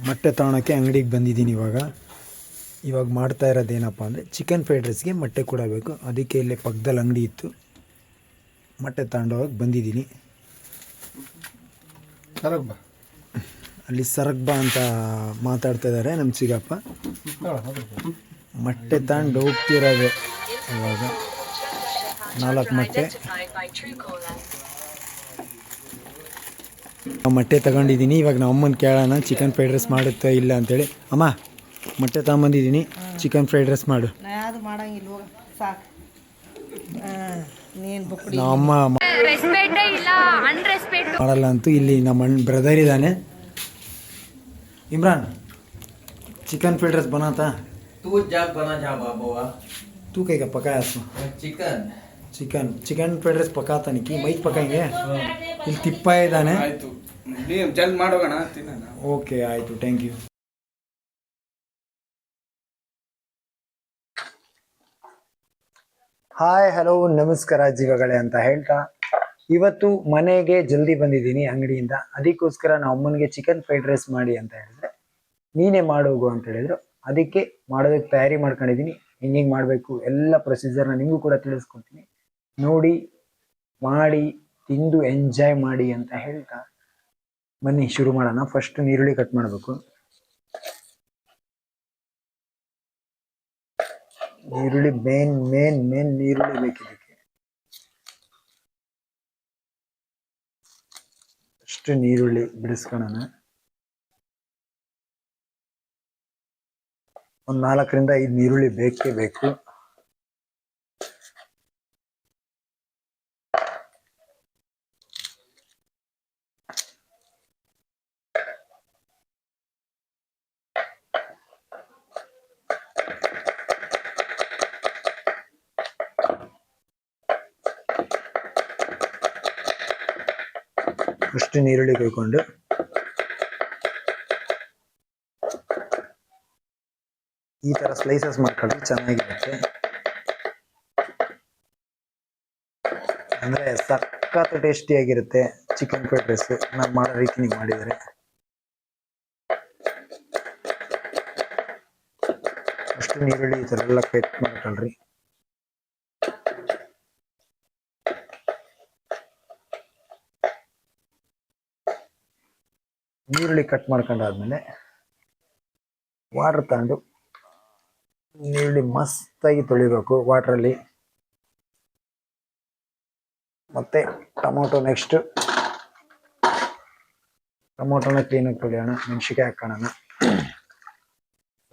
ಮೊಟ್ಟೆ ತಗೊಳಕ್ಕೆ ಅಂಗಡಿಗೆ ಬಂದಿದ್ದೀನಿ. ಇವಾಗ ಮಾಡ್ತಾ ಇರೋದೇನಪ್ಪ ಅಂದರೆ ಚಿಕನ್ ಫ್ರೈಡ್ ರೈಸ್ಗೆ ಮೊಟ್ಟೆ ಕೂಡ ಬೇಕು. ಅದಕ್ಕೆ ಇಲ್ಲೇ ಪಕ್ಕದಲ್ಲಿ ಅಂಗಡಿ ಇತ್ತು, ಮೊಟ್ಟೆ ತಗೊಂಡೋಗಿ ಬಂದಿದ್ದೀನಿ. ಅಲ್ಲಿ ಸರಗ್ಬಾ ಅಂತ ಮಾತಾಡ್ತಾ ಇದ್ದಾರೆ ನಮ್ಮ ಚಿಗಪ್ಪ. ಮೊಟ್ಟೆ ತಗೊಂಡು ಹೋಗ್ತಿರೋದು ಇವಾಗ 4 ಮೊಟ್ಟೆ ತಗೊಂಡಿದ್ದೀನಿ. ಇವಾಗ ನಮ್ಮ ಅಮ್ಮನ ಕೇಳೋಣ ಚಿಕನ್ ಫ್ರೈಡ್ ರೈಸ್ ಮಾಡುತ್ತಾ ಇಲ್ಲ ಅಂತೇಳಿ. ಅಮ್ಮ, ಮೊಟ್ಟೆ ತಗೊಂಬಂದಿದ್ದೀನಿ, ಚಿಕನ್ ಫ್ರೈಡ್ ರೈಸ್ ಮಾಡು. ನಮ್ಮಮ್ಮ ಮಾಡಲ್ಲ ಅಂತೂ. ಇಲ್ಲಿ ನಮ್ಮ ಅಣ್ಣ ಬ್ರದರ್ ಇದ್ದಾನೆ, इमरान। चिकन फ्राइड राइस बनाता तू जब बना जा बाबा। तू क्या पकाया इसमें? Chicken chicken chicken fried rice पकाता नहीं कि मई पकाएंगे ಇಲ್ಲಿ ತಿಪ್ಪ ಇದ್ದಾನೆ. ಆಯ್ತು, ನೀವು ಜಲ್ದಿ ಮಾಡೋಣ ತಿನ್ನೋಣ. ಓಕೆ ಆಯಿತು, ಥ್ಯಾಂಕ್ ಯು. ಹಾಯ್, ಹಲೋ, ನಮಸ್ಕಾರ ಜೀವಗಳೇ ಅಂತ ಹೇಳ್ತಾ ಇವತ್ತು ಮನೆಗೆ ಜಲ್ದಿ ಬಂದಿದ್ದೀನಿ ಅಂಗಡಿಯಿಂದ. ಅದಕ್ಕೋಸ್ಕರ ನಾವು ಅಮ್ಮನಿಗೆ ಚಿಕನ್ ಫ್ರೈಡ್ ರೈಸ್ ಮಾಡಿ ಅಂತ ಹೇಳಿದ್ರೆ ನೀನೇ ಮಾಡೋಗು ಅಂತ ಹೇಳಿದ್ರು. ಅದಕ್ಕೆ ಮಾಡೋದಕ್ಕೆ ತಯಾರಿ ಮಾಡ್ಕೊಂಡಿದ್ದೀನಿ. ಹಿಂಗೆ ಮಾಡಬೇಕು ಎಲ್ಲ ಪ್ರೊಸೀಜರ್ನ ನಿಮಗೂ ಕೂಡ ತಿಳಿಸ್ಕೊಡ್ತೀನಿ. ನೋಡಿ, ಮಾಡಿ, ತಿಂದು ಎಂಜಾಯ್ ಮಾಡಿ ಅಂತ ಹೇಳ್ತಾ ಬನ್ನಿ ಶುರು ಮಾಡೋಣ. ಫಸ್ಟ್ ನೀರುಳ್ಳಿ ಕಟ್ ಮಾಡಬೇಕು. ನೀರುಳ್ಳಿ ಮೇನ್ ನೀರುಳ್ಳಿ ಬೇಕಿದ್ದಕ್ಕೆ. ಅಷ್ಟು ನೀರುಳ್ಳಿ ಬಿಡಿಸ್ಕೊಳ್ಳೋಣ. ಒಂದು 4 ರಿಂದ 5 ನೀರುಳ್ಳಿ ಬೇಕೇ ಬೇಕು. ಅಷ್ಟು ನೀರುಳ್ಳಿ ಕೊಯ್ಕೊಂಡು ಈ ತರ ಸ್ಲೈಸಸ್ ಮಾಡ್ಕೊಂಡ್ರೆ ಚೆನ್ನಾಗಿರುತ್ತೆ. ಅಂದ್ರೆ ಸಖತ್ ಟೇಸ್ಟಿಯಾಗಿರುತ್ತೆ ಚಿಕನ್ ಫ್ರೈಡ್ ರೈಸ್. ನಾನು ಮಾಡೋ ರೀತಿ ನೀವು ಮಾಡಿದರೆ ಅಷ್ಟು ನೀರುಳ್ಳಿ ಈ ಥರ ಎಲ್ಲ ಕಟ್ ಮಾಡ್ಕೊಳ್ರಿ. ನೀರುಳ್ಳಿ ಕಟ್ ಮಾಡ್ಕೊಂಡಾದ್ಮೇಲೆ ವಾಟರ್ ತಗೊಂಡು ನೀರುಳ್ಳಿ ಮಸ್ತಾಗಿ ತೊಳಿಬೇಕು ವಾಟ್ರಲ್ಲಿ. ಮತ್ತೆ ಟೊಮೊಟೊ, ನೆಕ್ಸ್ಟ್ ಟೊಮೊಟೊನ ಕ್ಲೀನಾಗಿ ತೊಳೆಯೋಣ. ಮೆಣಸಿಕಾಯಿ ಹಾಕೋಣ,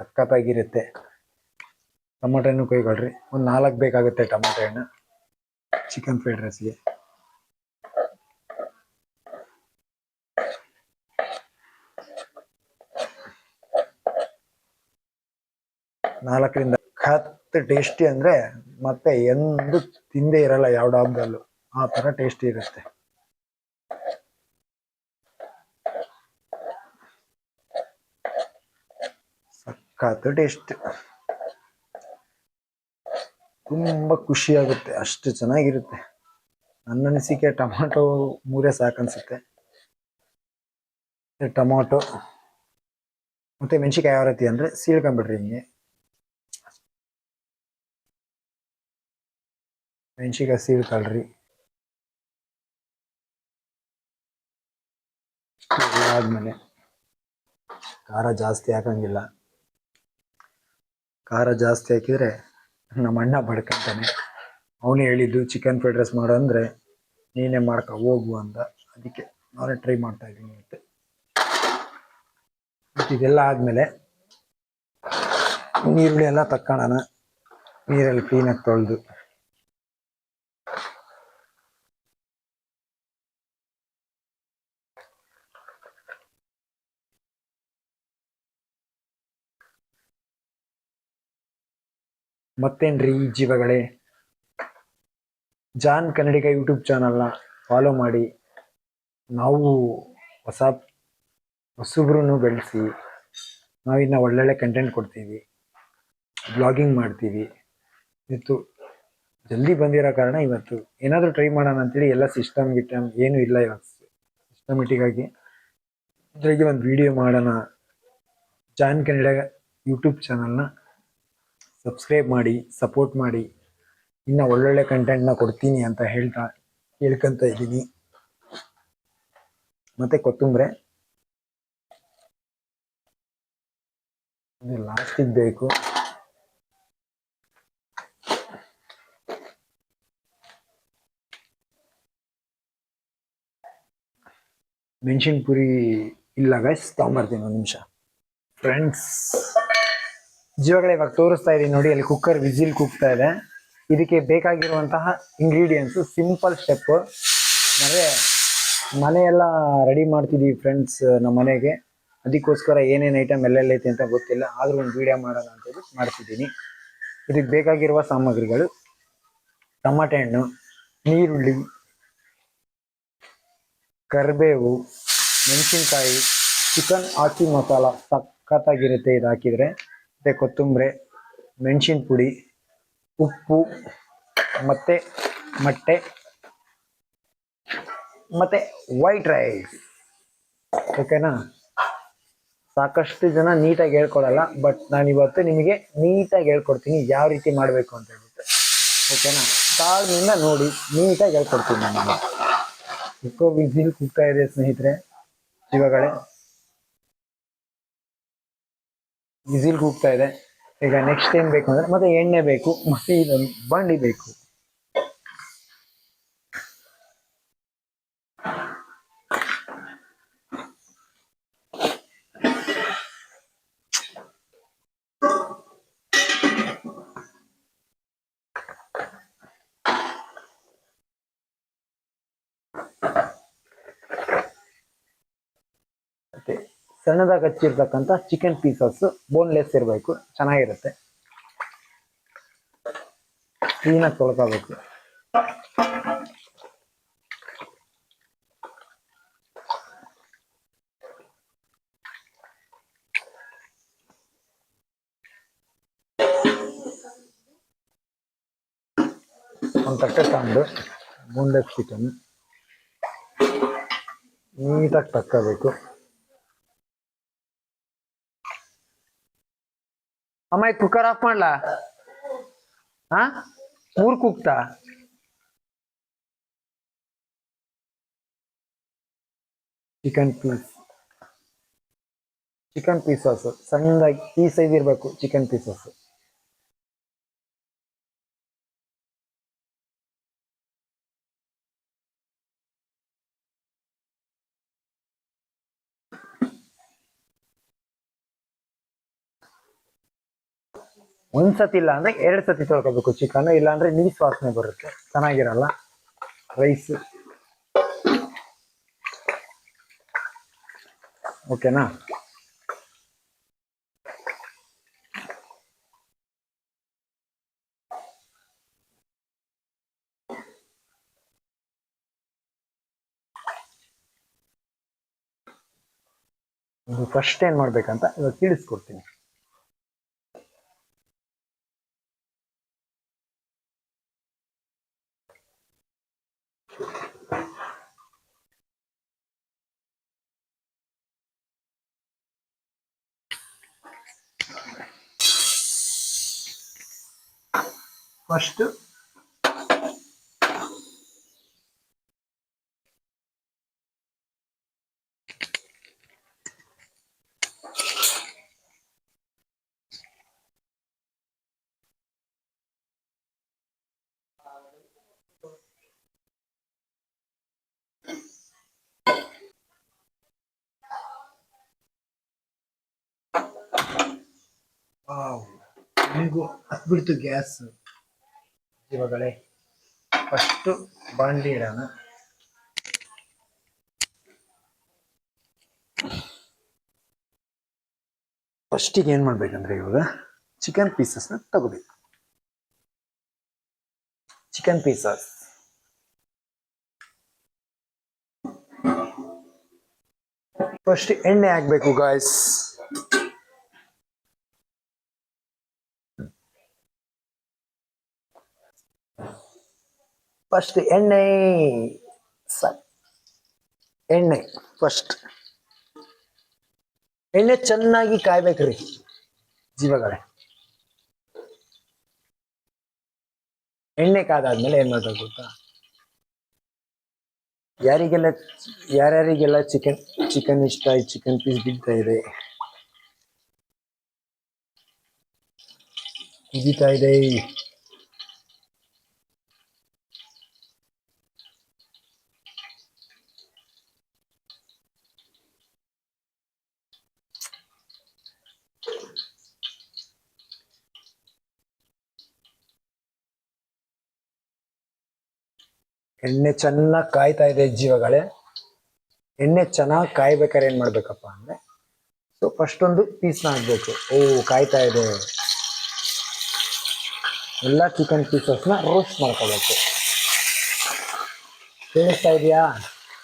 ಸಖತ್ತಾಗಿರುತ್ತೆ. ಟೊಮೊಟೊ ಹಣ್ಣು ಕೊಯ್ಕೊಳ್ರಿ. ಒಂದು 4 ಬೇಕಾಗುತ್ತೆ ಟೊಮೊಟೊ ಹಣ್ಣು ಚಿಕನ್ ಫ್ರೈಡ್ ರೈಸ್ಗೆ. ನಾಲ್ಕರಿಂದ 10 ಟೇಸ್ಟಿ ಅಂದ್ರೆ ಮತ್ತೆ ಎಂದು ತಿಂದೇ ಇರಲ್ಲ ಯಾವ ಡಾಬ್ದಲ್ಲೂ, ಆ ತರ ಟೇಸ್ಟಿ ಇರುತ್ತೆ. ಸಖತ್ ಟೇಸ್ಟ್, ತುಂಬಾ ಖುಷಿ ಆಗುತ್ತೆ, ಅಷ್ಟು ಚೆನ್ನಾಗಿರುತ್ತೆ. ನನ್ನ ಅನಿಸಿಕೆ ಟೊಮಾಟೊ 3 ಸಾಕನ್ಸುತ್ತೆ. ಟೊಮಾಟೊ ಮತ್ತೆ ಮೆಣಸಿಕಾಯಿ ಯಾವ ರೀತಿ ಅಂದ್ರೆ ಸೀಳ್ಕೊಂಡ್ಬಿಡ್ರಿ. ಹಿಂಗೆ ಮೆಣಸಿಕಾಯಿ ಸೀಳ್ಕೊಳ್ರಿ. ಆದ್ಮೇಲೆ ಖಾರ ಜಾಸ್ತಿ ಹಾಕಂಗಿಲ್ಲ. ಖಾರ ಜಾಸ್ತಿ ಹಾಕಿದ್ರೆ ನಮ್ಮ ಅಣ್ಣ ಬಡ್ಕೊಂತಾನೆ. ಅವನೇ ಹೇಳಿದ್ದು ಚಿಕನ್ ಫ್ರೈಡ್ ರೈಸ್ ಮಾಡು ಅಂದ್ರೆ ನೀನೇ ಮಾಡ್ಕೊ ಹೋಗು ಅಂತ. ಅದಕ್ಕೆ ನಾನೇ ಟ್ರೈ ಮಾಡ್ತಾ ಇದ್ದೀನಿ. ಮತ್ತೆ ಇದೆಲ್ಲ ಆದ್ಮೇಲೆ ನೀರುಳ್ಳಿ ಎಲ್ಲ ತಕ್ಕೊಳ್ಳೋಣ. ನೀರಲ್ಲಿ ಕ್ಲೀನಾಗಿ ತೊಳೆದು ಮತ್ತೇನ್ರಿ ಜೀವಗಳೇ, ಜಾನ್ ಕನ್ನಡಿಗ ಯೂಟ್ಯೂಬ್ ಚಾನಲ್ನ ಫಾಲೋ ಮಾಡಿ. ನಾವು ಹೊಸಬ್ರು ಬೆಳೆಸಿ ನಾವಿನ್ನ ಒಳ್ಳೊಳ್ಳೆ ಕಂಟೆಂಟ್ ಕೊಡ್ತೀವಿ, ಬ್ಲಾಗಿಂಗ್ ಮಾಡ್ತೀವಿ. ಇವತ್ತು ಜಲ್ದಿ ಬಂದಿರೋ ಕಾರಣ ಇವತ್ತು ಏನಾದರೂ ಟ್ರೈ ಮಾಡೋಣ ಅಂತೇಳಿ ಎಲ್ಲ ಸಿಸ್ಟಮ್ ಏನೂ ಇಲ್ಲ. ಇವಾಗ ಸಿಸ್ಟಮೆಟಿಕ್ ಆಗಿ ಇದ್ರಾಗೆ ಒಂದು ವಿಡಿಯೋ ಮಾಡೋಣ ಜಾನ್ ಕನ್ನಡ ಯೂಟ್ಯೂಬ್ ಚಾನಲ್ನ ಸಬ್ಸ್ಕ್ರೈಬ್ ಮಾಡಿ, ಸಪೋರ್ಟ್ ಮಾಡಿ. ಇನ್ನು ಒಳ್ಳೊಳ್ಳೆ ಕಂಟೆಂಟ್ನ ಕೊಡ್ತೀನಿ ಅಂತ ಹೇಳ್ಕೊಂತ ಇದ್ದೀನಿ. ಮತ್ತೆ ಕೊತ್ತಂಬರಿ ಲಾಸ್ಟಿಗೆ ಬೇಕು. ಮೆಣಸಿನ ಪುರಿ ಇಲ್ಲ ಗೈಸ್, ತಗೊಂಬರ್ತೀನಿ ಒಂದು ನಿಮಿಷ. ಫ್ರೆಂಡ್ಸ್, ಜೀವಗಳೇ ಇವಾಗ ತೋರಿಸ್ತಾ ಇದೀನಿ ನೋಡಿ, ಅಲ್ಲಿ ಕುಕ್ಕರ್ ವಿಸಿಲ್ ಕೂಗ್ತಾ ಇದೆ. ಇದಕ್ಕೆ ಬೇಕಾಗಿರುವಂತಹ ಇಂಗ್ರೀಡಿಯೆಂಟ್ಸು ಸಿಂಪಲ್ ಸ್ಟೆಪ್. ಅಂದರೆ ಮನೆಯೆಲ್ಲ ರೆಡಿ ಮಾಡ್ತಿದ್ದೀವಿ ಫ್ರೆಂಡ್ಸ್ ನಮ್ಮ ಮನೆಗೆ. ಅದಕ್ಕೋಸ್ಕರ ಏನೇನು ಐಟಮ್ ಎಲ್ಲೆಲ್ಲೈತೆ ಅಂತ ಗೊತ್ತಿಲ್ಲ, ಆದರೂ ಒಂದು ವಿಡಿಯೋ ಮಾಡೋಣ ಅಂತೇಳಿ ಮಾಡ್ತಿದ್ದೀನಿ. ಇದಕ್ಕೆ ಬೇಕಾಗಿರುವ ಸಾಮಗ್ರಿಗಳು: ಟಮಾಟೆ ಹಣ್ಣು, ನೀರುಳ್ಳಿ, ಕರಿಬೇವು, ಮೆಣಸಿನ್ಕಾಯಿ, ಚಿಕನ್ ಹಾಕಿ ಮಸಾಲ ಸಖತ್ತಾಗಿರುತ್ತೆ ಇದು ಹಾಕಿದರೆ. ಮತ್ತು ಕೊತ್ತಂಬರಿ, ಮೆಣಸಿನ ಪುಡಿ, ಉಪ್ಪು, ಮತ್ತು ಮೊಟ್ಟೆ, ಮತ್ತು ವೈಟ್ ರೈಸ್. ಓಕೆನಾ? ಸಾಕಷ್ಟು ಜನ ನೀಟಾಗಿ ಹೇಳ್ಕೊಡಲ್ಲ, ಬಟ್ ನಾನಿವತ್ತು ನಿಮಗೆ ನೀಟಾಗಿ ಹೇಳ್ಕೊಡ್ತೀನಿ ಯಾವ ರೀತಿ ಮಾಡಬೇಕು ಅಂತ ಹೇಳ್ಬಿಟ್ಟು. ಓಕೆನಾ? ತಾಳ್ಮೆಯಿಂದ ನೋಡಿ, ನೀಟಾಗಿ ಹೇಳ್ಕೊಡ್ತೀನಿ ನಾನು. ಕುಕ್ಕರ್ ವಿಸಿಲ್ ಕೂಗ್ತಾ ಇದೆ ಸ್ನೇಹಿತರೆ, ಇವಾಗಲೇ ವಿಸಿಲ್ ಕೂಗ್ತಾ ಇದೆ. ಈಗ ನೆಕ್ಸ್ಟ್ ಏನ್ ಬೇಕು ಅಂದ್ರೆ ಮತ್ತೆ ಎಣ್ಣೆ ಬೇಕು, ಮತ್ತೆ ಇದೊಂದು ಬಂಡಿ ಬೇಕು. ಮತ್ತೆ ಸಣ್ಣದಾಗಿ ಹಚ್ಚಿರ್ತಕ್ಕಂಥ ಚಿಕನ್ ಪೀಸಸ್, ಬೋನ್ಲೆಸ್ ಇರಬೇಕು, ಚೆನ್ನಾಗಿರುತ್ತೆ. ಕ್ಲೀನಾಗಿ ತೊಳ್ಕೋಬೇಕು. ಒಂದು ತಟ್ಟೆ ತಗೊಂಡು ಬೋನ್ಲೆಸ್ ಚಿಕನ್ ನೀಟಾಗಿ ತಕ್ಕೋಬೇಕು. ಅಮ್ಮ ಕುಕ್ಕರ್ ಆಫ್ ಮಾಡ್ಲಾ? ಹಾ, ಮೂರ್ ಕುಕ್ತಾ? ಚಿಕನ್ ಪೀಸಸ್ ಸಣ್ಣದಾಗಿ ಈ ಸೈಜ್ ಇರಬೇಕು. ಚಿಕನ್ ಪೀಸಸ್ ಒಂದ್ಸತಿ ಇಲ್ಲ ಅಂದ್ರೆ 2 ಸತಿ ತೊಳ್ಕೊಬೇಕು ಚಿಕನ್, ಇಲ್ಲ ಅಂದ್ರೆ ನೀಸ್ ವಾಸನೆ ಬರುತ್ತೆ, ಚೆನ್ನಾಗಿರಲ್ಲ ರೈಸ್. ಓಕೆನಾ? ಫಸ್ಟ್ ಏನ್ ಮಾಡ್ಬೇಕಂತ ಇವಾಗ ತಿಳಿಸ್ಕೊಡ್ತೀನಿ. ಫಸ್ಟ್ ನಿಮಗೂ ಹತ್ಬಿಡ್ತು ಗ್ಯಾಸ್. ಇವಾಗಲೇ ಫಸ್ಟ್ ಬಾಣಲಿ ಇಡೋಣ. ಫಸ್ಟಿಗೆ ಏನ್ ಮಾಡ್ಬೇಕಂದ್ರೆ ಇವಾಗ ಚಿಕನ್ ಪೀಸಸ್ನ ತಗೋಬೇಕು. ಚಿಕನ್ ಪೀಸಸ್ ಫಸ್ಟ್ ಎಣ್ಣೆ ಹಾಕ್ಬೇಕು ಗಾಯ್ಸ್. ಫಸ್ಟ್ ಎಣ್ಣೆ ಫಸ್ಟ್ ಎಣ್ಣೆ ಚೆನ್ನಾಗಿ ಕಾಯ್ಬೇಕ್ರಿ ಜೀವಗಳೇ. ಎಣ್ಣೆ ಕಾದಾದ್ಮೇಲೆ ಏನ್ ಮಾಡ್ಬೇಕು ಗೊತ್ತಾ, ಯಾರಿಗೆಲ್ಲ ಯಾರ್ಯಾರಿಗೆಲ್ಲ ಚಿಕನ್ ಇಷ್ಟ, ಚಿಕನ್ ಪೀಸ್ ಬಿಡ್ತಾ ಇದೆ, ಕುದೀತಾ ಇದೆ. ಎಣ್ಣೆ ಚೆನ್ನಾಗಿ ಕಾಯ್ತಾ ಇದೆ ಜೀವಗಳೇ. ಎಣ್ಣೆ ಚೆನ್ನಾಗಿ ಕಾಯ್ಬೇಕಾದ್ರೆ ಏನ್ ಮಾಡ್ಬೇಕಪ್ಪ ಅಂದ್ರೆ, ಸೊ ಫಸ್ಟ್ ಒಂದು ಪೀಸ್ನ ಹಾಕ್ಬೇಕು. ಕಾಯ್ತಾ ಇದೆ. ಎಲ್ಲ ಚಿಕನ್ ಪೀಸಸ್ನ ರೋಸ್ಟ್ ಮಾಡ್ಕೋಬೇಕು. ಕೇಳಿಸ್ತಾ ಇದೆಯಾ?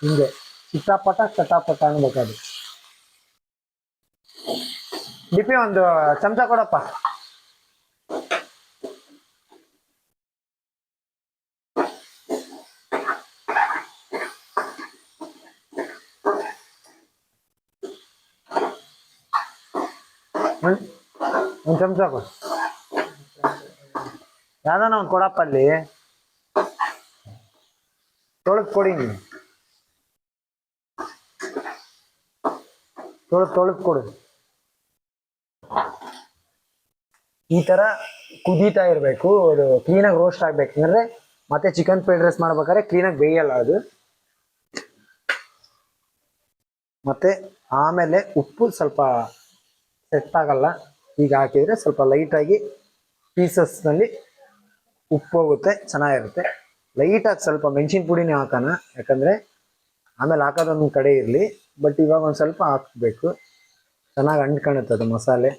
ಹಿಂಗೆ ಚಿಟಾಪಟ ಚಟಾಪಟ ಅನ್ಬೇಕದು. ಡಿಪಿ ಒಂದು ಚಮಚ ಕೊಡಪ್ಪ. ಒಂದು ಚಮಚ ಕೊಡು. ಯಾವ್ದಾನ ಒಂದು ಕೊಡಪ್ಪ ಅಲ್ಲಿ. ತೊಳೆದು ಕೊಡಿ ನೀವು. ತೊಳೆದು ಕೊಡು. ಈ ತರ ಕುದೀತಾ ಇರಬೇಕು. ಅದು ಕ್ಲೀನಾಗಿ ರೋಸ್ಟ್ ಆಗ್ಬೇಕಂದ್ರೆ ಮತ್ತೆ ಚಿಕನ್ ಫ್ರೈಡ್ ರೈಸ್ ಮಾಡ್ಬೇಕಾದ್ರೆ ಕ್ಲೀನಾಗಿ ಬೇಯಲ್ಲ ಅದು. ಮತ್ತೆ ಆಮೇಲೆ ಉಪ್ಪು ಸ್ವಲ್ಪ ಸೆಟ್ ಆಗಲ್ಲ. ಈಗ ಹಾಕಿದ್ರೆ ಸ್ವಲ್ಪ ಲೈಟಾಗಿ ಪೀಸಸ್ನಲ್ಲಿ ಉಪ್ಪು ಹೋಗುತ್ತೆ, ಚೆನ್ನಾಗಿರುತ್ತೆ. ಲೈಟಾಗಿ ಸ್ವಲ್ಪ ಮೆಣಸಿನ ಪುಡಿನೇ ಹಾಕೋಣ, ಯಾಕಂದರೆ ಆಮೇಲೆ ಹಾಕೋದೊಂದು ಕಡೆ ಇರಲಿ. ಬಟ್ ಇವಾಗ ಒಂದು ಸ್ವಲ್ಪ ಹಾಕಬೇಕು, ಚೆನ್ನಾಗಿ ಅಂಟ್ಕೊಳುತ್ತೆ ಅದು ಮಸಾಲೆ.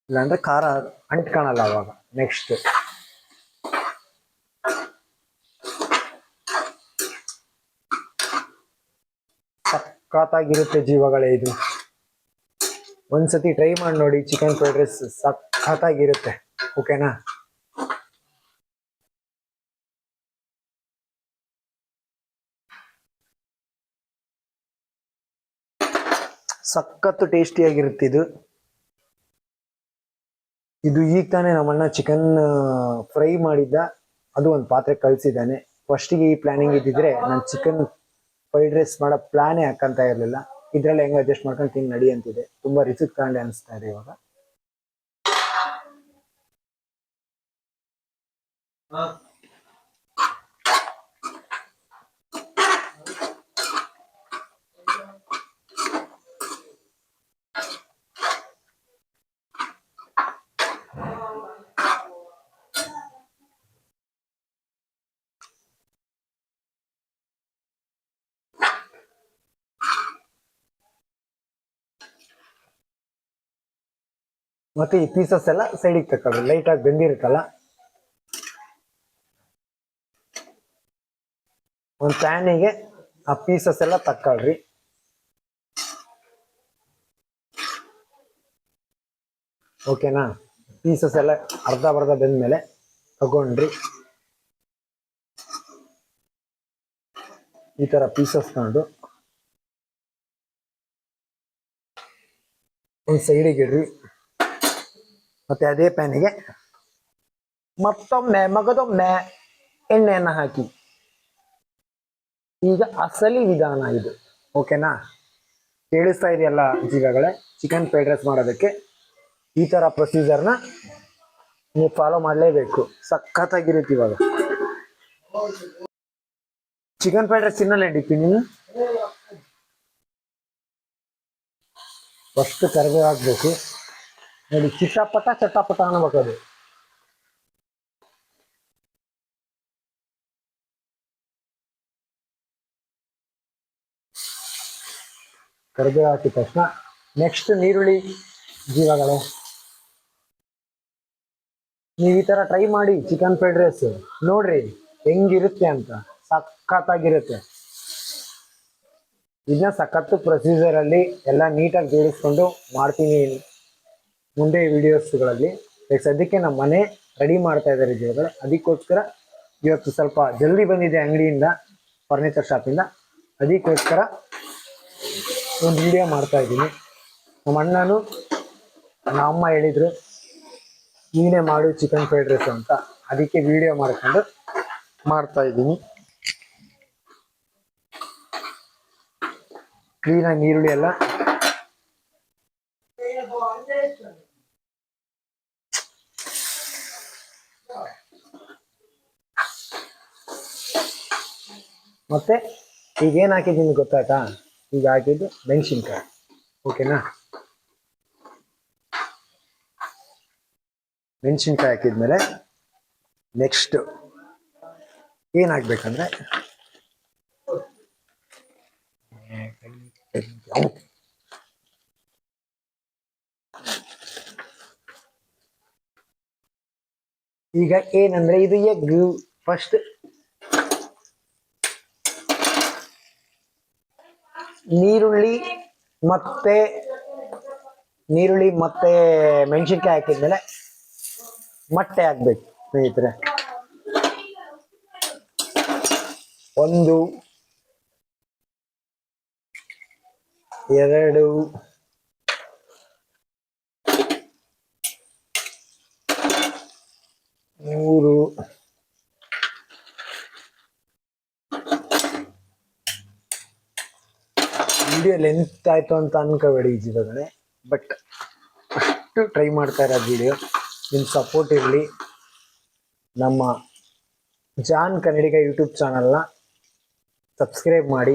ಇಲ್ಲಾಂದರೆ ಖಾರ ಅಂಟ್ಕೊಳಲ್ಲ ಅವಾಗ. ನೆಕ್ಸ್ಟ್ ಸಖತ್ತಾಗಿರುತ್ತೆ ಜೀವಗಳೇ ಇದು. ಒಂದ್ಸತಿ ಟ್ರೈ ಮಾಡಿ ನೋಡಿ, ಚಿಕನ್ ಫ್ರೈಡ್ ರೈಸ್ ಸಖತ್ತಾಗಿರುತ್ತೆ. ಓಕೆನಾ? ಸಖತ್ತು ಟೇಸ್ಟಿಯಾಗಿರುತ್ತೆ ಇದು. ಈಗ ತಾನೇ ನಮ್ಮಣ್ಣ ಚಿಕನ್ ಫ್ರೈ ಮಾಡಿದ್ದ, ಅದು ಒಂದು ಪಾತ್ರೆ ಕಳಿಸಿದ್ದಾನೆ. ಫಸ್ಟಿಗೆ ಈ ಪ್ಲಾನಿಂಗ್ ಇದ್ದಿದ್ರೆ ನಾನು ಚಿಕನ್ ಫ್ರೈಡ್ ರೈಸ್ ಮಾಡೋ ಪ್ಲಾನೇ ಹಾಕಂತ ಇರಲಿಲ್ಲ. ಇದ್ರಲ್ಲಿ ಹೆಂಗ ಅಡ್ಜಸ್ಟ್ ಮಾಡ್ಕೊಂಡು ತಿಂದು ನಡಿ ಅಂತಿದೆ. ತುಂಬಾ ರಿಸ್ಕ್ ಕಾಣೆ ಅನಿಸ್ತಾ ಇದೆ ಇವಾಗ. ಮತ್ತೆ ಈ ಪೀಸಸ್ ಎಲ್ಲ ಸೈಡಿಗೆ ತಗೊಳ್ರಿ. ಲೈಟಾಗಿ ಬೆಂದಿರುತ್ತಲ್ಲ, ಒಂದು ಪ್ಯಾನಿಗೆ ಆ ಪೀಸಸ್ ಎಲ್ಲ ತಗೊಳ್ರಿ. ಓಕೆನಾ? ಪೀಸಸ್ ಎಲ್ಲ ಅರ್ಧ ಬೆಂದ್ಮೇಲೆ ತಗೊಂಡ್ರಿ. ಈ ತರ ಪೀಸಸ್ ತಗೊಂಡು ಒಂದು ಸೈಡಿಗೆ ಇಡ್ರಿ. ಮತ್ತೆ ಅದೇ ಪ್ಯಾನಿಗೆ ಮಗದೊಮ್ಮೆ ಎಣ್ಣೆಯನ್ನು ಹಾಕಿ. ಈಗ ಅಸಲಿ ವಿಧಾನ ಇದು. ಓಕೆನಾ? ಕೇಳಿಸ್ತಾ ಇದೆಯಲ್ಲ ಜೀವಗಳೇ? ಚಿಕನ್ ಫ್ರೈಡ್ ರೈಸ್ ಮಾಡೋದಕ್ಕೆ ಈ ತರ ಪ್ರೊಸೀಜರ್ನ ನೀವು ಫಾಲೋ ಮಾಡಲೇಬೇಕು. ಸಖತ್ತಾಗಿರುತ್ತೆ. ಇವಾಗ ಚಿಕನ್ ಫ್ರೈಡ್ ರೈಸ್ ತಿನ್ನಲ್ಲ ಡಿಪ್ಪಿ ನೀನು? ಫಸ್ಟ್ ಕರಿಬೇವು ಹಾಕ್ಬೇಕು ನೋಡಿ. ಚಿಟಾಪಟ ಚಟಾಪಟ ಅನ್ಬೇಕು ಅದು. ಕರಿಬೇವು ಹಾಕಿದ ತಕ್ಷಣ ನೆಕ್ಸ್ಟ್ ನೀರುಳ್ಳಿ. ಜೀವಗಳೇ, ನೀವು ಈ ತರ ಟ್ರೈ ಮಾಡಿ ಚಿಕನ್ ಫ್ರೈಡ್ ರೈಸ್, ನೋಡ್ರಿ ಹೆಂಗಿರುತ್ತೆ ಅಂತ. ಸಖತ್ತಾಗಿರುತ್ತೆ. ಇದನ್ನ ಸಖತ್ತು ಪ್ರೊಸೀಜರ್ ಅಲ್ಲಿ ಎಲ್ಲ ನೀಟಾಗಿ ಜೋಡಿಸ್ಕೊಂಡು ಮಾಡ್ತೀನಿ ಮುಂದೆ ವಿಡಿಯೋಸ್ಗಳಲ್ಲಿ. ಸದ್ಯಕ್ಕೆ ನಮ್ಮ ಮನೆ ರೆಡಿ ಮಾಡ್ತಾ ಇದ್ದಾರೆ ಜೀವಗಳೇ. ಅದಕ್ಕೋಸ್ಕರ ಇವತ್ತು ಸ್ವಲ್ಪ ಜಲ್ದಿ ಬಂದಿದೆ ಅಂಗಡಿಯಿಂದ, ಫರ್ನಿಚರ್ ಶಾಪಿಂದ. ಅದಕ್ಕೋಸ್ಕರ ಒಂದು ವಿಡಿಯೋ ಮಾಡ್ತಾ ಇದ್ದೀನಿ. ನಮ್ಮ ಅಣ್ಣನು ನಮ್ಮ ಅಮ್ಮ ಹೇಳಿದ್ರು ನೀನೇ ಮಾಡು ಚಿಕನ್ ಫ್ರೈಡ್ ರೈಸ್ ಅಂತ, ಅದಕ್ಕೆ ವಿಡಿಯೋ ಮಾಡ್ಕೊಂಡು ಮಾಡ್ತಾ ಇದ್ದೀನಿ. ಕ್ಲೀನಾಗಿ ಈರುಳ್ಳಿ ಎಲ್ಲ ಮತ್ತೆ ಈಗ ಏನು ಹಾಕಿದ್ದೀನಿ ಗೊತ್ತಾಯ್ತಾ? ಈಗ ಹಾಕಿದ್ದು ಮೆಣಸಿನ್ಕಾಯಿ. ಓಕೆನಾ? ಮೆಣಸಿನ್ಕಾಯಿ ಹಾಕಿದ್ಮೇಲೆ ನೆಕ್ಸ್ಟ್ ಏನು ಹಾಕ್ಬೇಕಂದ್ರೆ ಈಗ ಏನಂದ್ರೆ ಇದು ಎಗ್. ಫಸ್ಟ್ ನೀರುಳ್ಳಿ ಮತ್ತೆ ಮೆಣಸಿನ್ಕಾಯಿ ಹಾಕಿದ್ಮೇಲೆ ಮೊಟ್ಟೆ ಹಾಕ್ಬೇಕು ಸ್ನೇಹಿತರೆ. 1 2 3 ವಿಡಿಯೋ ಲೆಂತ್ ಆಯ್ತು ಅಂತ ಅನ್ಕೋಬೇಡಿ ಇವಾಗಲೇ, ಬಟ್ ಅಷ್ಟು ಟ್ರೈ ಮಾಡ್ತಾ ಇರೋದು ವಿಡಿಯೋ. ನಿಮ್ಮ ಸಪೋರ್ಟ್ ಇರಲಿ. ನಮ್ಮ ಜಾನ್ ಕನ್ನಡಿಗ ಯೂಟ್ಯೂಬ್ ಚಾನಲ್ನ ಸಬ್ಸ್ಕ್ರೈಬ್ ಮಾಡಿ,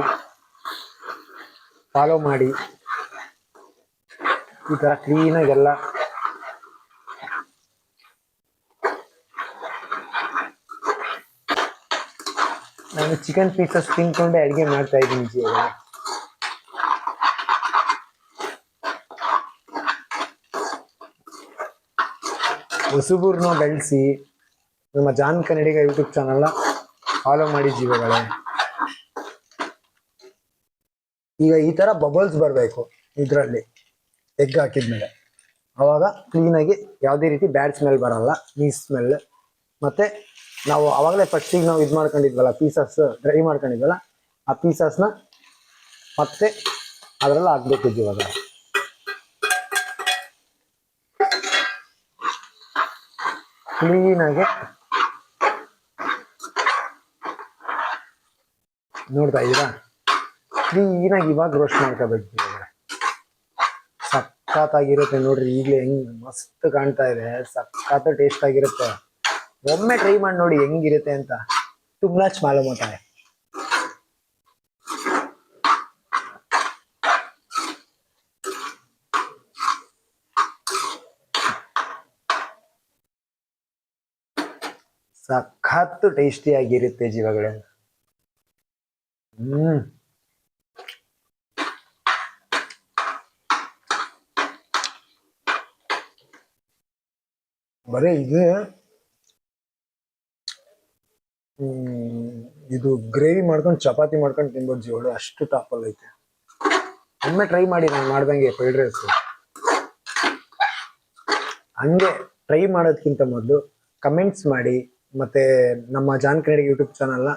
ಫಾಲೋ ಮಾಡಿ. ಈ ಥರ ಕ್ಲೀನಾಗೆಲ್ಲ ನಾನು ಚಿಕನ್ ಪೀಸಸ್ ತಿನ್ಕೊಂಡೆ ಅಡುಗೆ ಮಾಡ್ತಾ ಇದ್ದೀನಿ ಇವಾಗ. ಹೊಸಬೂರ್ನ ಬೆಳೆಸಿ ನಮ್ಮ ಜಾನ್ ಕನ್ನಡಿಗ ಯೂಟ್ಯೂಬ್ ಚಾನಲ್ನ ಫಾಲೋ ಮಾಡಿ ಜೀವಗಳೇ. ಈಗ ಈ ಥರ ಬಬಲ್ಸ್ ಬರಬೇಕು ಇದರಲ್ಲಿ ಎಗ್ ಹಾಕಿದ್ಮೇಲೆ, ಆವಾಗ ಕ್ಲೀನಾಗಿ ಯಾವುದೇ ರೀತಿ ಬ್ಯಾಡ್ ಸ್ಮೆಲ್ ಬರಲ್ಲ, ನೀಸ್ ಸ್ಮೆಲ್. ಮತ್ತು ನಾವು ಆವಾಗಲೇ ಫಸ್ಟಿಗೆ ನಾವು ಇದು ಮಾಡ್ಕೊಂಡಿದ್ವಲ್ಲ, ಪೀಸಸ್ ಡ್ರೈ ಮಾಡ್ಕೊಂಡಿದ್ವಲ್ಲ, ಆ ಪೀಸಸ್ನ ಮತ್ತೆ ಅದರಲ್ಲಿ ಹಾಕ್ಬೇಕು ಇವಾಗ. ಕ್ಲೀನಾಗಿ ನೋಡ್ತಾ ಇದ್ದೀರಾ? ಕ್ಲೀನಾಗಿ ಇವಾಗ ರೋಸ್ಟ್ ಮಾಡ್ಕೋಬೇಕು. ಸಖತ್ತಾಗಿರುತ್ತೆ ನೋಡ್ರಿ, ಈಗಲೇ ಹೆಂಗ್ ಮಸ್ತ್ ಕಾಣ್ತಾ ಇದೆ. ಸಖತ್ ಟೇಸ್ಟ್ ಆಗಿರುತ್ತೆ. ಒಮ್ಮೆ ಟ್ರೈ ಮಾಡಿ ನೋಡಿ ಹೆಂಗಿರುತ್ತೆ ಅಂತ. ತುಂಬಾ ಮಾಲೂಮ್ ಹೋತಾ ಹೈ. ಸಖತ್ ಟೇಸ್ಟಿ ಆಗಿರುತ್ತೆ ಜೀವಗಳೇ. ಬರೀ ಇದು ಗ್ರೇವಿ ಮಾಡ್ಕೊಂಡು ಚಪಾತಿ ಮಾಡ್ಕೊಂಡು ತಿನ್ಬೋದು ಜೀವಗಳು, ಅಷ್ಟು ಟಾಪಲ್ಲಿ ಐತೆ. ಒಮ್ಮೆ ಟ್ರೈ ಮಾಡಿ ನಾನು ಮಾಡ್ದಂಗೆ ಫ್ರೈಡ್ ರೈಸ್. ಹಂಗೆ ಟ್ರೈ ಮಾಡೋದಕ್ಕಿಂತ ಮೊದಲು ಕಮೆಂಟ್ಸ್ ಮಾಡಿ, ಮತ್ತೆ ನಮ್ಮ ಜಾನ್ ಕನ್ನಡಿಗ ಯೂಟ್ಯೂಬ್ ಚಾನಲ್ನ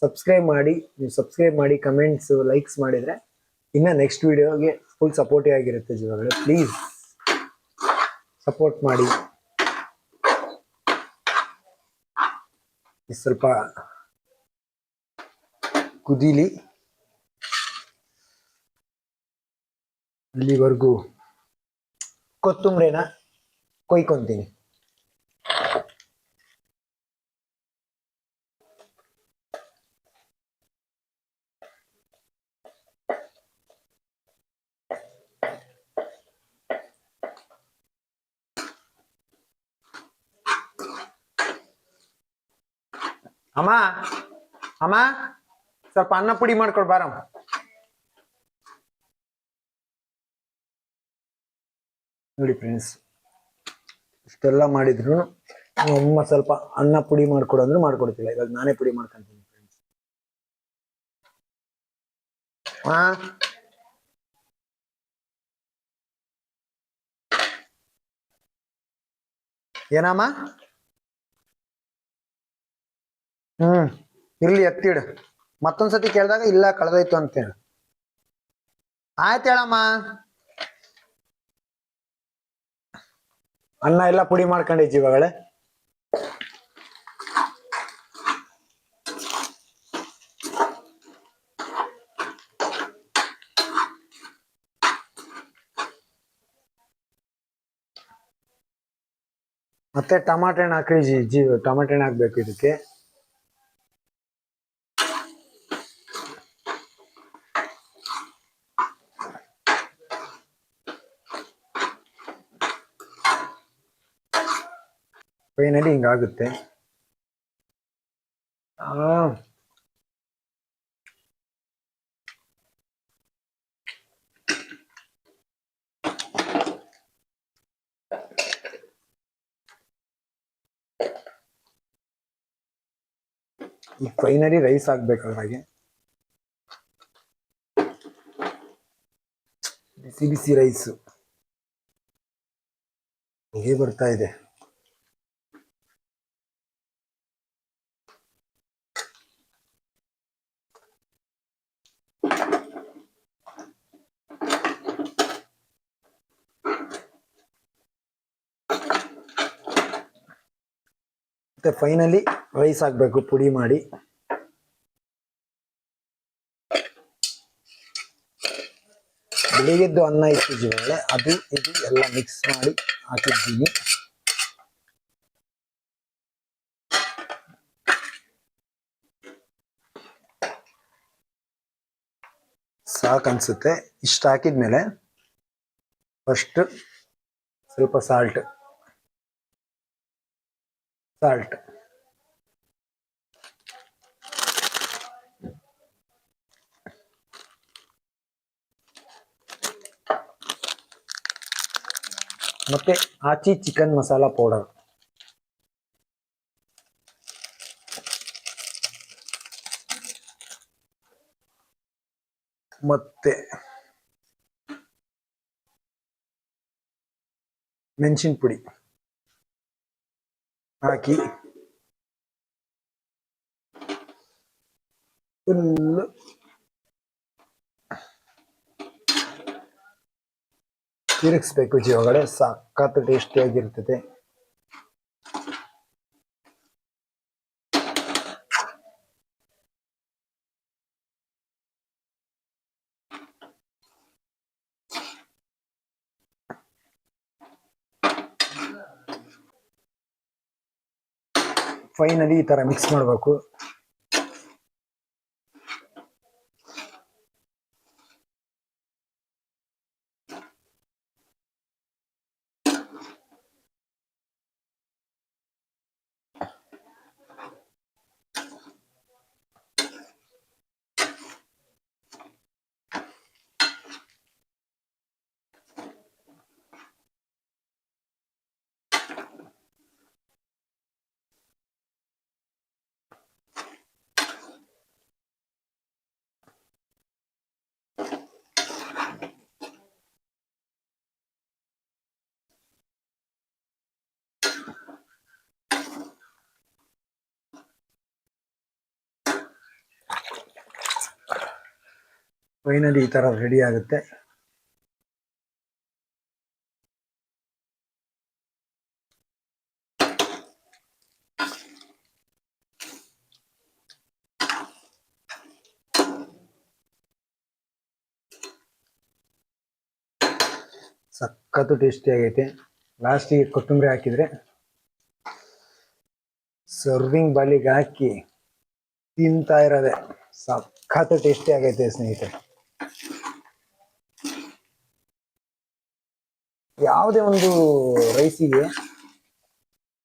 ಸಬ್ಸ್ಕ್ರೈಬ್ ಮಾಡಿ. ನೀವು ಸಬ್ಸ್ಕ್ರೈಬ್ ಮಾಡಿ, ಕಮೆಂಟ್ಸ್, ಲೈಕ್ಸ್ ಮಾಡಿದರೆ ಇನ್ನು ನೆಕ್ಸ್ಟ್ ವಿಡಿಯೋಗೆ ಫುಲ್ ಸಪೋರ್ಟಿವ್ ಆಗಿರುತ್ತೆ ಜೀವಗಳು. ಪ್ಲೀಸ್ ಸಪೋರ್ಟ್ ಮಾಡಿ. ಸ್ವಲ್ಪ ಕುದೀಲಿ, ಅಲ್ಲಿವರೆಗೂ ಕೊತ್ತಂಬರಿನ ಕೊಯ್ಕೊಂತೀನಿ. ಅಮ್ಮ ಅಮ್ಮ ಸ್ವಲ್ಪ ಅನ್ನ ಪುಡಿ ಮಾಡ್ಕೊಡ್ ಬಾರಮ್ಮ. ನೋಡಿ ಫ್ರೆಂಡ್ಸ್, ಇಷ್ಟೆಲ್ಲ ಮಾಡಿದ್ರು ಅಮ್ಮ ಸ್ವಲ್ಪ ಅನ್ನ ಪುಡಿ ಮಾಡ್ಕೊಡು ಅಂದ್ರೆ ಮಾಡ್ಕೊಡ್ತಿಲ್ಲ. ಇವಾಗ ನಾನೇ ಪುಡಿ ಮಾಡ್ಕೊಂತೀನಿ ಫ್ರೆಂಡ್ಸ್. ಏನಮ್ಮ? ಇರ್ಲಿ ಎತ್ತಿಡು. ಮತ್ತೊಂದ್ಸತಿ ಕೇಳಿದಾಗ ಇಲ್ಲ ಕಳೆದೋಯ್ತು ಅಂತೇಳಿ. ಆಯ್ತು ಹೇಳಮ್ಮ. ಅನ್ನ ಎಲ್ಲ ಪುಡಿ ಮಾಡ್ಕೊಂಡಿದ್ವಿ ಇವಾಗಲೇ. ಮತ್ತೆ ಟಮಾಟೆ ಹಣ್ಣು ಹಾಕ್ರಿ ಟಮಾಟೆ ಹಣ್ಣು ಹಾಕ್ಬೇಕು ಇದಕ್ಕೆ. ಫೈನಲಿ ಹಿಂಗಾಗುತ್ತೆ. ಈಗ ಫೈನಲಿ ರೈಸ್ ಹಾಕ್ಬೇಕು ಅದ್ರಾಗೆ. ಬಿಸಿ ಬಿಸಿ ರೈಸು ಹೇಗೆ ಬರ್ತಾ ಇದೆ. ಮತ್ತೆ ಫೈನಲಿ ರೈಸ್ ಹಾಕ್ಬೇಕು ಪುಡಿ ಮಾಡಿ. ಬೆಳಿಗ್ಗೆದ್ದು ಅನ್ನ ಇತ್ತು ಜೀವಗಳೇ, ಅದು ಇದು ಎಲ್ಲ ಮಿಕ್ಸ್ ಮಾಡಿ ಹಾಕಿದ್ದೀನಿ. ಸಾಕನ್ಸುತ್ತೆ. ಇಷ್ಟು ಹಾಕಿದ್ಮೇಲೆ ಫಸ್ಟ್ ಸ್ವಲ್ಪ ಸಾಲ್ಟ್ ಮತ್ತೆ ಆಚಿ ಚಿಕನ್ ಮಸಾಲಾ ಪೌಡರ್. ಮತ್ತೆ ಮೆಣಸಿನ ಪುಡಿ ಹಾಕಿ ಫುಲ್ ತಿರುಗಿಸ್ಬೇಕು ಜೀವಗಳೇ. ಸಖತ್ ಟೇಸ್ಟಿಯಾಗಿರ್ತದೆ. ಫೈನಲಿ ಈ ತರ ಮಿಕ್ಸ್ ಮಾಡಬೇಕು. ಫೈನಲಿ ಈ ತರ ರೆಡಿ ಆಗುತ್ತೆ. ಸಖತ್ತು ಟೇಸ್ಟಿ ಆಗೈತೆ. ಲಾಸ್ಟಿಗೆ ಕೊತ್ತಂಬರಿ ಹಾಕಿದ್ರೆ ಸರ್ವಿಂಗ್ ಬಾಲಿಗೆ ಹಾಕಿ ತಿಂತಾ ಇರೋದೆ. ಸಖತ್ತು ಟೇಸ್ಟಿ ಆಗೈತೆ ಸ್ನೇಹಿತರೆ. ಯಾವುದೇ ಒಂದು ರೈಸಿಗೆ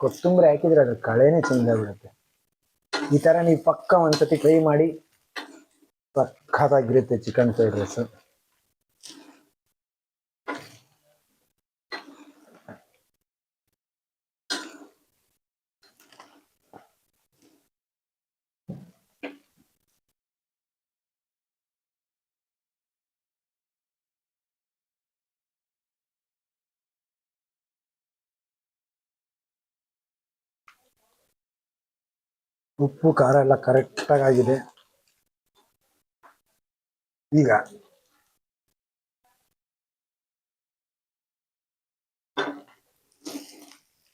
ಕೊತ್ತಂಬರಿ ಹಾಕಿದ್ರೆ ಅದ್ರ ಕಳೆನೇ ಚೇಂಜ್ ಆಗ್ಬಿಡುತ್ತೆ. ಈ ತರ ನೀವು ಪಕ್ಕ ಒಂದ್ಸತಿ ಟ್ರೈ ಮಾಡಿ. ಸಖತ್ತಾಗಿರುತ್ತೆ ಚಿಕನ್ ಫ್ರೈಡ್ ರೈಸ್. ಉಪ್ಪು ಖಾರ ಎಲ್ಲ ಕರೆಕ್ಟಾಗಿ ಆಗಿದೆ. ಈಗ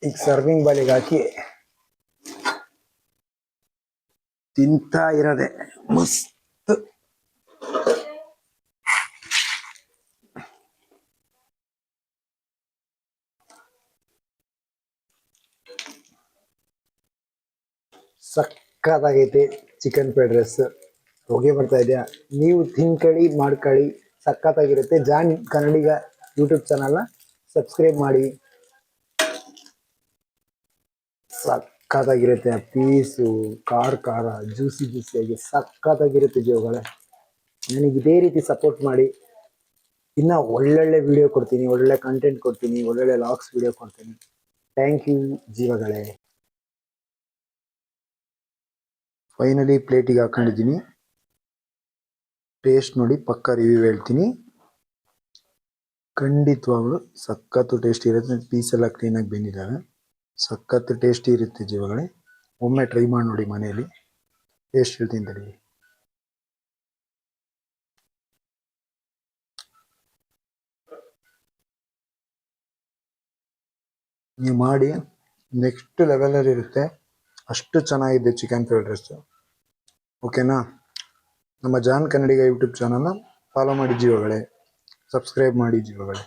ಈಗ ಸರ್ವಿಂಗ್ ಬಾಲಿಗೆ ಹಾಕಿ ತಿಂತಾ ಇರೋದೆ ಮಸ್ತ್. ಸಕ್ಕತ್ತಾಗೈತೆ ಚಿಕನ್ ಫ್ರೈಡ್ ರೈಸ್. ಹೊಗೆ ಬರ್ತಾ ಇದೆಯಾ? ನೀವು ತಿನ್ಕೊಳ್ಳಿ, ಮಾಡ್ಕೊಳ್ಳಿ, ಸಕ್ಕತ್ತಾಗಿರುತ್ತೆ. ಜಾನ್ ಕನ್ನಡಿಗ ಯೂಟ್ಯೂಬ್ ಚಾನಲ್ನ ಸಬ್ಸ್ಕ್ರೈಬ್ ಮಾಡಿ. ಸಕ್ಕತ್ತಾಗಿರುತ್ತೆ. ಆ ಪೀಸು ಖಾರ ಜ್ಯೂಸಿ ಜ್ಯೂಸಿಯಾಗಿ ಸಕ್ಕತ್ತಾಗಿರುತ್ತೆ ಜೀವಗಳೇ. ನನಗೆ ಇದೇ ರೀತಿ ಸಪೋರ್ಟ್ ಮಾಡಿ. ಇನ್ನು ಒಳ್ಳೊಳ್ಳೆ ವಿಡಿಯೋ ಕೊಡ್ತೀನಿ, ಒಳ್ಳೆ ಕಂಟೆಂಟ್ ಕೊಡ್ತೀನಿ, ಒಳ್ಳೊಳ್ಳೆ ಲಾಗ್ಸ್ ವಿಡಿಯೋ ಕೊಡ್ತೀನಿ. ಥ್ಯಾಂಕ್ ಯು ಜೀವಗಳೇ. ಫೈನಲಿ ಪ್ಲೇಟಿಗೆ ಹಾಕೊಂಡಿದ್ದೀನಿ. ಟೇಸ್ಟ್ ನೋಡಿ ಪಕ್ಕ ರಿವ್ಯೂ ಹೇಳ್ತೀನಿ. ಖಂಡಿತವಾಗ್ಲೂ ಸಖತ್ತು ಟೇಸ್ಟಿ ಇರುತ್ತೆ. ಪೀಸ್ ಎಲ್ಲ ಕ್ಲೀನಾಗಿ ಬೆಂದಿದ್ದಾವೆ. ಸಖತ್ತು ಟೇಸ್ಟಿ ಇರುತ್ತೆ ಜೀವಗಳೇ. ಒಮ್ಮೆ ಟ್ರೈ ಮಾಡಿ ನೋಡಿ ಮನೆಯಲ್ಲಿ. ಟೇಸ್ಟ್ ಹೇಳ್ತೀನಿ ತಡಿ. ನೀವು ಮಾಡಿ, ನೆಕ್ಸ್ಟ್ ಲೆವೆಲಲ್ಲಿ ಇರುತ್ತೆ. ಅಷ್ಟು ಚೆನ್ನಾಗಿದೆ ಚಿಕನ್ ಫ್ರೈಡ್ ರೈಸ್. ಓಕೆನಾ? ನಮ್ಮ ಜಾನ್ ಕನ್ನಡಿಗ ಯೂಟ್ಯೂಬ್ ಚಾನಲ್ನ ಫಾಲೋ ಮಾಡಿ ಜೀವಗಳೇ, ಸಬ್ಸ್ಕ್ರೈಬ್ ಮಾಡಿ ಜೀವಗಳೇ.